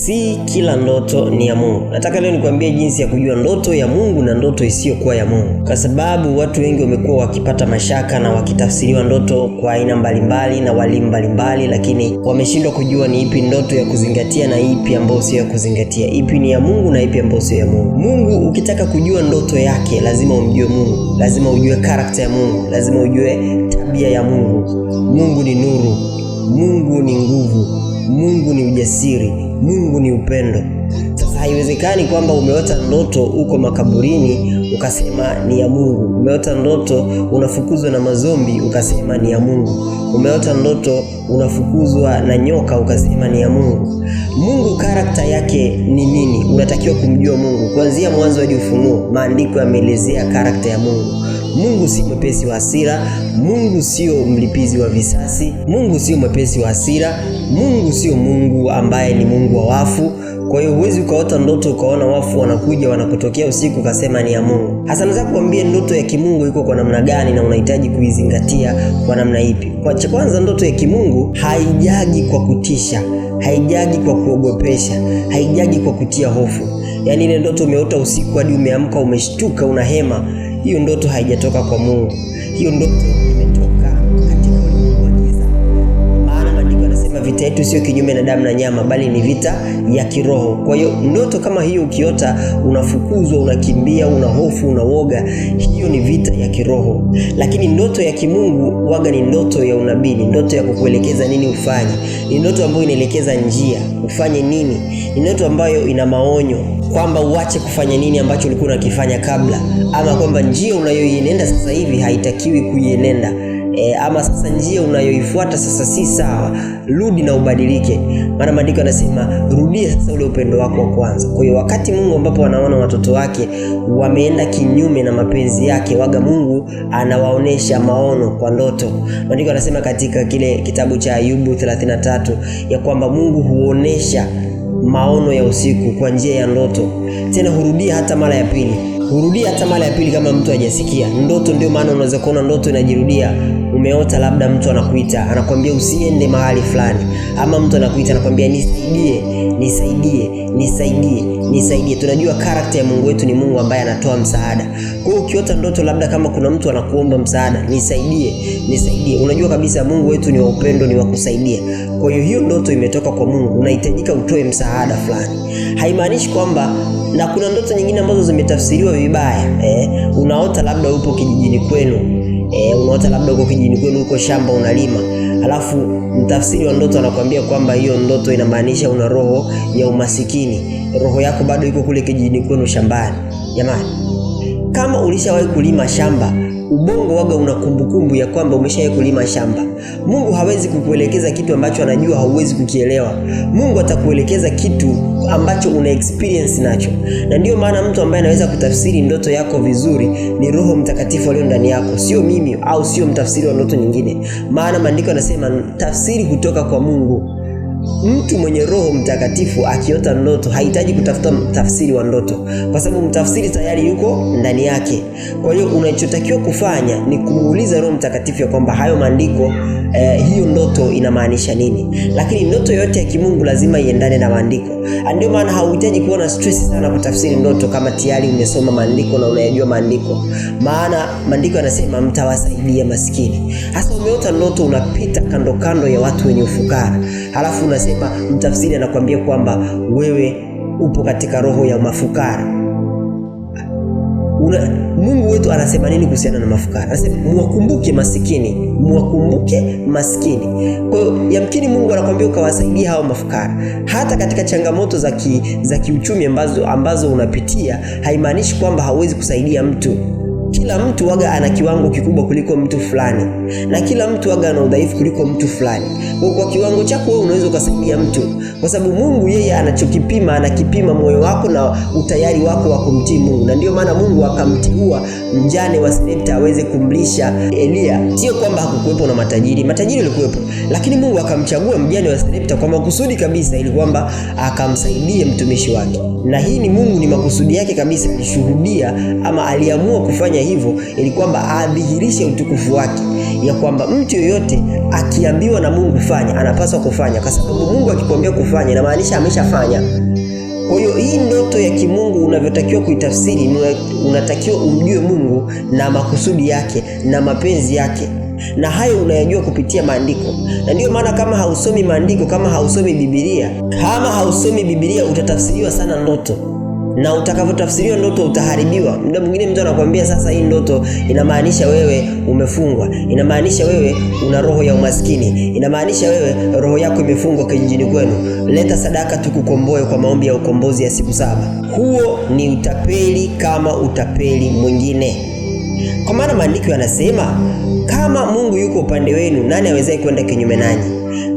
Si kila ndoto ni ya Mungu. Nataka leo nikwambie jinsi ya kujua ndoto ya Mungu na ndoto isiyokuwa ya Mungu. Kwa sababu watu wengi wamekuwa wakipata mashaka na wakitafsiriwa ndoto kwa aina mbalimbali na walimu mbalimbali, lakini wameshindwa kujua ni ipi ndoto ya kuzingatia na ipi ambayo sio ya kuzingatia. Ipi ni ya Mungu na ipi ambayo sio ya Mungu. Mungu ukitaka kujua ndoto yake lazima umjue Mungu. Lazima ujue karakta ya Mungu, lazima ujue tabia ya Mungu. Mungu ni nuru, Mungu ni nguvu, Mungu ni ujasiri, Mungu ni upendo. Sasa haiwezekani kwamba umeota ndoto uko makaburini ukasema ni ya Mungu. Umeota ndoto unafukuzwa na mazombi ukasema ni ya Mungu. Umeota ndoto unafukuzwa na nyoka ukasema ni ya Mungu. Mungu karakta yake ni nini? Unatakiwa kumjua Mungu. Kuanzia mwanzo hadi Ufunuo, maandiko yameelezea karakta ya Mungu. Mungu si mwepesi wa hasira, Mungu sio mlipizi wa visasi, Mungu sio mwepesi wa hasira, Mungu sio Mungu ambaye ni Mungu wa wafu. Kwa hiyo huwezi ukaota ndoto ukaona wafu wanakuja wanakutokea usiku ukasema ni ya Mungu. Hasa nataka kuambia ndoto ya kimungu iko kwa namna gani na unahitaji kuizingatia kwa namna ipi. Kwa kwanza, ndoto ya kimungu haijagi kwa kutisha, haijagi kwa kuogopesha, haijagi kwa kutia hofu. Yaani ile ndoto umeota usiku hadi umeamka umeshtuka unahema, hiyo ndoto haijatoka kwa Mungu. Hiyo ndoto imetoka katika ulimwengu wa giza. Maana maandiko yanasema vita yetu sio kinyume na damu na nyama, bali ni vita ya kiroho. Kwa hiyo ndoto kama hiyo ukiota unafukuzwa, unakimbia, una hofu, unawoga, hiyo ni vita ya kiroho. Lakini ndoto ya kimungu waga ni ndoto ya unabii, ni ndoto ya kukuelekeza nini ufanye. Ni ndoto ambayo inaelekeza njia, ufanye nini. Ni ndoto ambayo ina maonyo kwamba uache kufanya nini ambacho ulikuwa unakifanya kabla, ama kwamba njia unayoienenda sasa hivi haitakiwi kuienenda, ama sasa njia unayoifuata sasa si sawa, rudi na ubadilike. Maana maandiko yanasema rudia sasa ule upendo wako wa kwanza. Kwa hiyo wakati Mungu ambapo anaona watoto wake wameenda kinyume na mapenzi yake, waga Mungu anawaonesha maono kwa ndoto. Maandiko yanasema katika kile kitabu cha Ayubu 33 ya kwamba Mungu huonesha maono ya usiku kwa njia ya ndoto. Tena hurudia hata mara ya pili. Hurudia hata mara ya pili kama mtu hajasikia. Ndoto ndio maana unaweza kuona ndoto inajirudia. Umeota labda mtu anakuita, anakuambia usiende mahali fulani. Ama mtu anakuita anakuambia nisaidie, nisaidie, nisaidie, nisaidie. Tunajua karakta ya Mungu wetu ni Mungu ambaye anatoa msaada. Kwa hiyo ukiota ndoto labda kama kuna mtu anakuomba msaada, nisaidie, nisaidie, unajua kabisa Mungu wetu ni wa upendo, ni wa kusaidia. Kwa hiyo ndoto imetoka kwa Mungu, unahitajika utoe msaada fulani. Haimaanishi kwamba, na kuna ndoto nyingine ambazo zimetafsiriwa vibaya. Unaota labda upo kijijini kwenu. Unaota labda uko kijijini kwenu, uko shamba unalima. Alafu mtafsiri wa ndoto anakuambia kwamba hiyo ndoto inamaanisha una roho ya umasikini. Roho yako bado iko kule kijijini kwenu shambani. Jamani, kama ulishawahi kulima shamba, ubongo waga una kumbukumbu ya kwamba umeshawahi kulima shamba. Mungu hawezi kukuelekeza kitu ambacho anajua hauwezi kukielewa. Mungu atakuelekeza kitu ambacho una experience nacho. Na ndio maana mtu ambaye anaweza kutafsiri ndoto yako vizuri ni Roho Mtakatifu aliye ndani yako, sio mimi au sio mtafsiri wa ndoto nyingine. Maana maandiko yanasema tafsiri kutoka kwa Mungu. Mtu mwenye Roho Mtakatifu akiota ndoto hahitaji kutafuta tafsiri wa ndoto, kwa sababu mtafsiri tayari yuko ndani yake. Kwa hiyo unachotakiwa kufanya ni kumuuliza Roho Mtakatifu ya kwamba hayo maandiko, hiyo ndoto inamaanisha nini. Lakini ndoto yote ya kimungu lazima iendane na maandiko. Ndio maana hauhitaji kuwa na stress sana kutafsiri ndoto kama tayari umesoma maandiko na unayajua maandiko. Maana maandiko yanasema mtawasaidia maskini. Hasa umeota ndoto unapita kando kando ya watu wenye ufukara, halafu unasema mtafsiri anakuambia kwamba wewe upo katika roho ya mafukara. Mungu wetu anasema nini kuhusiana na mafukara? Anasema muwakumbuke maskini, muwakumbuke maskini. Kwa hiyo yamkini Mungu anakuambia ukawasaidia hao mafukara. Hata katika changamoto za kiuchumi ambazo unapitia, haimaanishi kwamba hauwezi kusaidia mtu. Kila mtu waga ana kiwango kikubwa kuliko mtu fulani, na kila mtu waga ana udhaifu kuliko mtu fulani. Kwa kiwango chako wewe unaweza kusaidia mtu, kwa sababu Mungu yeye anachokipima, anakipima moyo wako na utayari wako wa kumtii Mungu. Na ndio maana Mungu akamteua mjane wa Sarepta aweze kumlisha Elia. Sio kwamba hakukuwepo na matajiri walikuwepo, lakini Mungu akamchagua mjane wa Sarepta kwa makusudi kabisa, ili kwamba akamsaidie mtumishi wake. Na hii ni Mungu, ni makusudi yake kabisa. Alishuhudia ama aliamua kufanya hivyo ili kwamba adhihirishe utukufu wake, ya kwamba mtu yoyote akiambiwa na Mungu fanya, anapaswa kufanya, kwa sababu Mungu akikwambia kufanya inamaanisha ameshafanya. Kwa hiyo hii ndoto ya kimungu unavyotakiwa kuitafsiri, unatakiwa umjue Mungu na makusudi yake na mapenzi yake, na hayo unayajua kupitia maandiko. Na ndio maana kama hausomi maandiko, kama hausomi Biblia utatafsiriwa sana ndoto, na utakavyotafsiriwa ndoto utaharibiwa. Muda mwingine mtu anakuambia sasa hii ndoto inamaanisha wewe umefungwa, inamaanisha wewe una roho ya umaskini, inamaanisha wewe roho yako imefungwa kijijini kwenu, leta sadaka tukukomboe kwa maombi ya ukombozi ya siku 7. Huo ni utapeli kama utapeli mwingine, kwa maana maandiko yanasema kama Mungu yuko upande wenu, nani awezaye kwenda kinyume nanyi?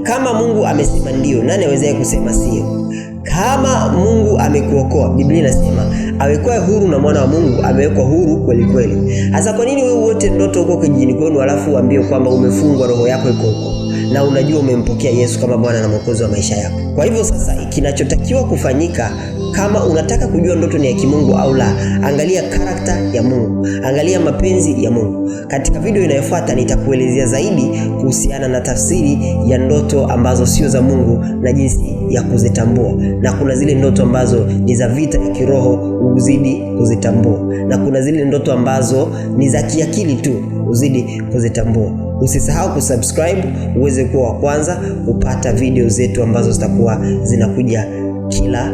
Kama Mungu amesema ndio, nani awezaye kusema sio? Kama Mungu amekuokoa, Biblia inasema awekwae huru na mwana wa Mungu amewekwa huru kweli kweli. Sasa kwa nini wewe wote ndoto uko kijijini kwenu alafu uambie kwamba umefungwa, roho yako iko huko, na unajua umempokea Yesu kama Bwana na Mwokozi wa maisha yako? Kwa hivyo sasa kinachotakiwa kufanyika, kama unataka kujua ndoto ni ya kimungu au la, angalia karakta ya Mungu, angalia mapenzi ya Mungu. Katika video inayofuata nitakuelezea zaidi kuhusiana na tafsiri ya ndoto ambazo sio za Mungu na jinsi ya kuzitambua, na kuna zile ndoto ambazo ni za vita ya kiroho, uzidi kuzitambua, na kuna zile ndoto ambazo ni za kiakili tu, uzidi kuzitambua. Usisahau kusubscribe uweze kuwa wa kwanza kupata video zetu ambazo zitakuwa zinakuja kila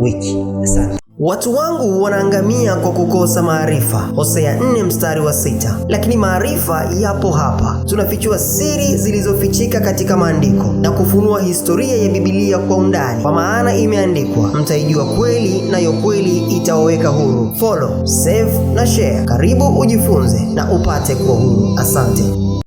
wiki. Asante. Watu wangu wanaangamia kwa kukosa maarifa. Hosea 4:6. Lakini maarifa yapo hapa. Tunafichua siri zilizofichika katika maandiko na kufunua historia ya Biblia kwa undani, kwa maana imeandikwa, mtaijua kweli nayo kweli itawaweka huru. Follow, save na share. Karibu ujifunze na upate kuwa huru. Asante.